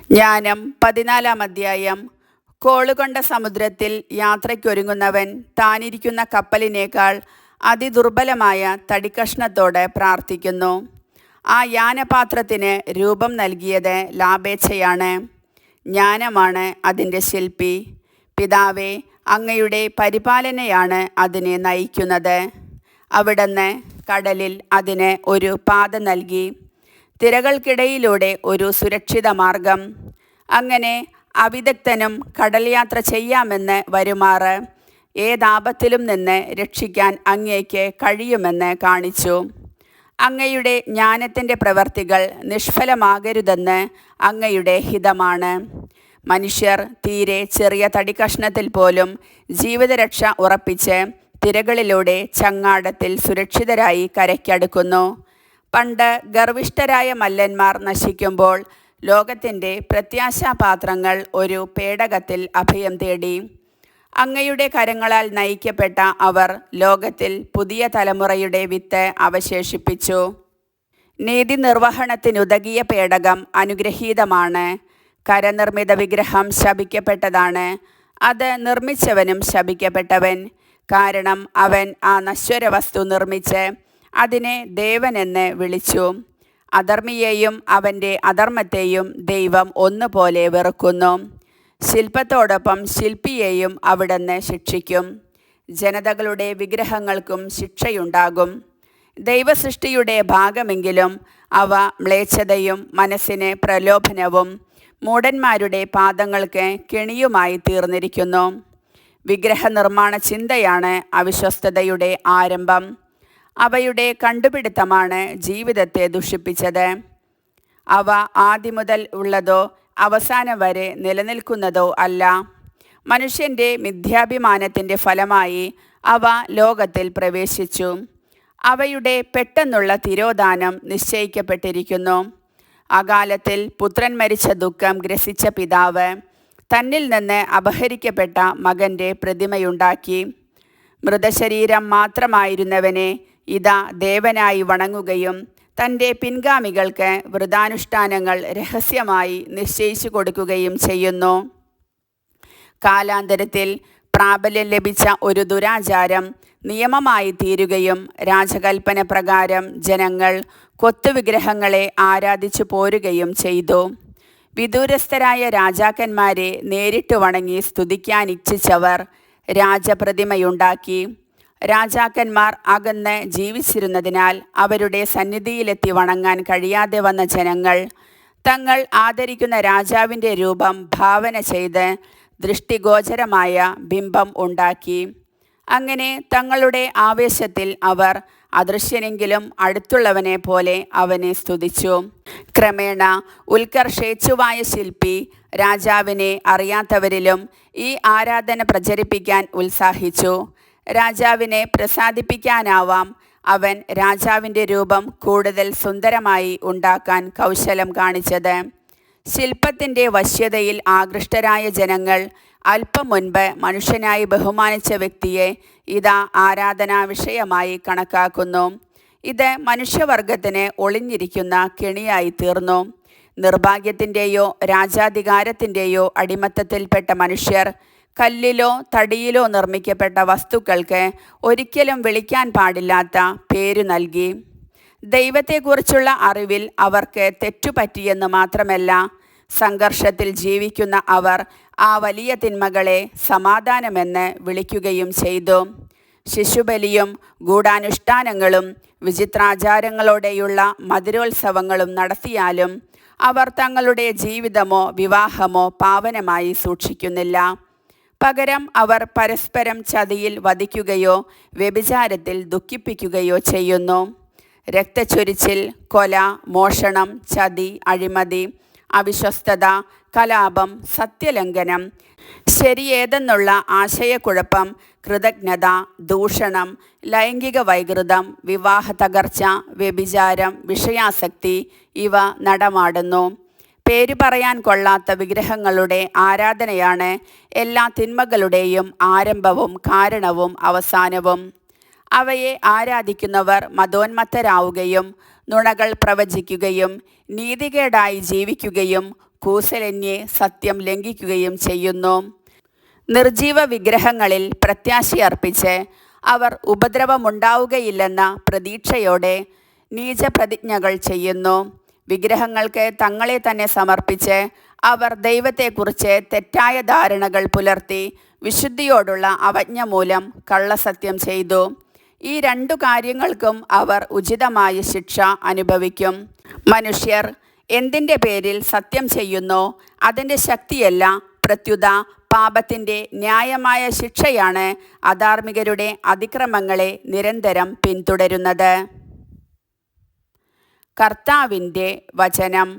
ജ്ഞാനം 14 അധ്യായം. കോളുകൊണ്ട സമുദ്രത്തിൽ യാത്രയ്ക്കൊരുങ്ങുന്നവൻ താനിരിക്കുന്ന കപ്പലിനേക്കാൾ അതിദുർബലമായ തടിക്കഷ്ണത്തോട് പ്രാർത്ഥിക്കുന്നു. ആ യാനപാത്രത്തിന് രൂപം നൽകിയത് ലാഭേച്ഛയാണ്. ജ്ഞാനമാണ് അതിൻ്റെ ശില്പി. പിതാവേ, അങ്ങയുടെ പരിപാലനയാണ് അതിനെ നയിക്കുന്നത്. അവിടുന്ന് കടലിൽ അതിന് ഒരു പാത നൽകി, തിരകൾക്കിടയിലൂടെ ഒരു സുരക്ഷിത മാർഗം. അങ്ങനെ അവിദഗ്ധനും കടൽ യാത്ര ചെയ്യാമെന്ന് വരുമാറ് ഏതാപത്തിലും നിന്ന് രക്ഷിക്കാൻ അങ്ങേക്ക് കഴിയുമെന്ന് കാണിച്ചു. അങ്ങയുടെ ജ്ഞാനത്തിൻ്റെ പ്രവർത്തികൾ നിഷ്ഫലമാകരുതെന്ന് അങ്ങയുടെ ഹിതമാണ്. മനുഷ്യർ തീരെ ചെറിയ തടിക്കഷ്ണത്തിൽ പോലും ജീവിതരക്ഷ ഉറപ്പിച്ച് തിരകളിലൂടെ ചങ്ങാടത്തിൽ സുരക്ഷിതരായി കരയ്ക്കടുക്കുന്നു. പണ്ട് ഗർവിഷ്ഠരായ മല്ലന്മാർ നശിക്കുമ്പോൾ ലോകത്തിൻ്റെ പ്രത്യാശാപാത്രങ്ങൾ ഒരു പേടകത്തിൽ അഭയം തേടി. അങ്ങയുടെ കരങ്ങളാൽ നയിക്കപ്പെട്ട അവർ ലോകത്തിൽ പുതിയ തലമുറയുടെ വിത്ത് അവശേഷിപ്പിച്ചു. നീതി നിർവഹണത്തിനുതകിയ പേടകം അനുഗ്രഹീതമാണ്. കരനിർമ്മിത വിഗ്രഹം ശപിക്കപ്പെട്ടതാണ്. അത് നിർമ്മിച്ചവനും ശപിക്കപ്പെട്ടവൻ. കാരണം അവൻ ആ നശ്വര വസ്തു നിർമ്മിച്ച് അതിനെ ദേവനെന്ന് വിളിച്ചു. അധർമ്മിയെയും അവൻ്റെ അധർമ്മത്തെയും ദൈവം ഒന്നുപോലെ വെറുക്കുന്നു. ശില്പത്തോടൊപ്പം ശില്പിയെയും അവിടുന്ന് ശിക്ഷിക്കും. ജനതകളുടെ വിഗ്രഹങ്ങൾക്കും ശിക്ഷയുണ്ടാകും. ദൈവസൃഷ്ടിയുടെ ഭാഗമെങ്കിലും അവ മ്ലേച്ഛതയും മനസ്സിന് പ്രലോഭനവും മൂഢന്മാരുടെ പാദങ്ങൾക്ക് കെണിയുമായി തീർന്നിരിക്കുന്നു. വിഗ്രഹനിർമ്മാണ ചിന്തയാണ് അവിശ്വസ്തതയുടെ ആരംഭം. അവയുടെ കണ്ടുപിടുത്തമാണ് ജീവിതത്തെ ദുഷിപ്പിച്ചത്. അവ ആദ്യം മുതൽ ഉള്ളതോ അവസാനം വരെ നിലനിൽക്കുന്നതോ അല്ല. മനുഷ്യൻ്റെ മിഥ്യാഭിമാനത്തിൻ്റെ ഫലമായി അവ ലോകത്തിൽ പ്രവേശിച്ചു. അവയുടെ പെട്ടെന്നുള്ള തിരോധാനം നിശ്ചയിക്കപ്പെട്ടിരിക്കുന്നു. അകാലത്തിൽ പുത്രൻ മരിച്ച ദുഃഖം ഗ്രസിച്ച പിതാവ് തന്നിൽ നിന്ന് അപഹരിക്കപ്പെട്ട മകൻ്റെ പ്രതിമയുണ്ടാക്കി. മൃതശരീരം മാത്രമായിരുന്നവനെ ഇതാ ദേവനായി വണങ്ങുകയും തൻ്റെ പിൻഗാമികൾക്ക് വ്രതാനുഷ്ഠാനങ്ങൾ രഹസ്യമായി നിശ്ചയിച്ചു കൊടുക്കുകയും ചെയ്യുന്നു. കാലാന്തരത്തിൽ പ്രാബല്യം ലഭിച്ച ഒരു ദുരാചാരം നിയമമായി തീരുകയും രാജകൽപ്പന പ്രകാരം ജനങ്ങൾ കൊത്തുവിഗ്രഹങ്ങളെ ആരാധിച്ചു പോരുകയും ചെയ്തു. വിദൂരസ്ഥരായ രാജാക്കന്മാരെ നേരിട്ട് വണങ്ങി സ്തുതിക്കാനിച്ഛിച്ചവർ രാജപ്രതിമയുണ്ടാക്കി. രാജാക്കന്മാർ അകന്ന് ജീവിച്ചിരുന്നതിനാൽ അവരുടെ സന്നിധിയിലെത്തി വണങ്ങാൻ കഴിയാതെ വന്ന ജനങ്ങൾ തങ്ങൾ ആദരിക്കുന്ന രാജാവിൻ്റെ രൂപം ഭാവന ചെയ്ത് ദൃഷ്ടിഗോചരമായ ബിംബം ഉണ്ടാക്കി. അങ്ങനെ തങ്ങളുടെ ആവേശത്തിൽ അവർ അദൃശ്യനെങ്കിലും അടുത്തുള്ളവനെ പോലെ അവനെ സ്തുതിച്ചു. ക്രമേണ ഉത്കർഷേച്ഛുവായ ശില്പി രാജാവിനെ അറിയാത്തവരിലും ഈ ആരാധന പ്രചരിപ്പിക്കാൻ ഉത്സാഹിച്ചു. രാജാവിനെ പ്രസാദിപ്പിക്കാനാവാം അവൻ രാജാവിൻ്റെ രൂപം കൂടുതൽ സുന്ദരമായി ഉണ്ടാക്കാൻ കൗശലം കാണിച്ചത്. ശില്പത്തിൻ്റെ വശ്യതയിൽ ആകൃഷ്ടരായ ജനങ്ങൾ അല്പം മുൻപ് മനുഷ്യനായി ബഹുമാനിച്ച വ്യക്തിയെ ഇതാ ആരാധനാ വിഷയമായി കണക്കാക്കുന്നു. ഇത് മനുഷ്യവർഗത്തിന് ഒളിഞ്ഞിരിക്കുന്ന കെണിയായി തീർന്നു. നിർഭാഗ്യത്തിൻ്റെയോ രാജാധികാരത്തിൻ്റെയോ അടിമത്തത്തിൽപ്പെട്ട മനുഷ്യർ കല്ലിലോ തടിയിലോ നിർമ്മിക്കപ്പെട്ട വസ്തുക്കൾക്ക് ഒരിക്കലും വിളിക്കാൻ പാടില്ലാത്ത പേരു നൽകി. ദൈവത്തെക്കുറിച്ചുള്ള അറിവിൽ അവർക്ക് തെറ്റുപറ്റിയെന്ന് മാത്രമല്ല, സംഘർഷത്തിൽ ജീവിക്കുന്ന അവർ ആ വലിയ തിന്മകളെ സമാധാനമെന്ന് വിളിക്കുകയും ചെയ്തു. ശിശുബലിയും ഗൂഢാനുഷ്ഠാനങ്ങളും വിചിത്രാചാരങ്ങളോടെയുള്ള മധുരോത്സവങ്ങളും നടത്തിയാലും അവർ തങ്ങളുടെ ജീവിതമോ വിവാഹമോ പാവനമായി സൂക്ഷിക്കുന്നില്ല. പകരം അവർ പരസ്പരം ചതിയിൽ വധിക്കുകയോ വ്യഭിചാരത്തിൽ ദുഃഖിപ്പിക്കുകയോ ചെയ്യുന്നു. രക്തച്ചൊരിച്ചിൽ, കൊല, മോഷണം, ചതി, അഴിമതി, അവിശ്വസ്തത, കലാപം, സത്യലംഘനം, ശരിയേതെന്നുള്ള ആശയക്കുഴപ്പം, കൃതജ്ഞത, ദൂഷണം, ലൈംഗിക വൈകൃതം, വിവാഹ തകർച്ച, വ്യഭിചാരം, വിഷയാസക്തി ഇവ നടമാടുന്നു. പേരു പറയാൻ കൊള്ളാത്ത വിഗ്രഹങ്ങളുടെ ആരാധനയാണ് എല്ലാ തിന്മകളുടെയും ആരംഭവും കാരണവും അവസാനവും. അവയെ ആരാധിക്കുന്നവർ മതോന്മത്തരാവുകയും നുണകൾ പ്രവചിക്കുകയും നീതികേടായി ജീവിക്കുകയും കൂസലന്യെ സത്യം ലംഘിക്കുകയും ചെയ്യുന്നു. നിർജീവ വിഗ്രഹങ്ങളിൽ പ്രത്യാശയർപ്പിച്ച് അവർ ഉപദ്രവമുണ്ടാവുകയില്ലെന്ന പ്രതീക്ഷയോടെ നീചപ്രതിജ്ഞകൾ ചെയ്യുന്നു. വിഗ്രഹങ്ങൾക്ക് തങ്ങളെ തന്നെ സമർപ്പിച്ച് അവർ ദൈവത്തെക്കുറിച്ച് തെറ്റായ ധാരണകൾ പുലർത്തി വിശുദ്ധിയോടുള്ള അവജ്ഞ മൂലം കള്ളസത്യം ചെയ്തു. ഈ രണ്ടു കാര്യങ്ങൾക്കും അവർ ഉചിതമായ ശിക്ഷ അനുഭവിക്കും. മനുഷ്യർ എന്തിൻ്റെ പേരിൽ സത്യം ചെയ്യുന്നോ അതിൻ്റെ ശക്തിയല്ല, പ്രത്യുത പാപത്തിൻ്റെ ന്യായമായ ശിക്ഷയാണ് അധാർമികരുടെ അതിക്രമങ്ങളെ നിരന്തരം പിന്തുടരുന്നത്. കർത്താവിൻ്റെ വചനം.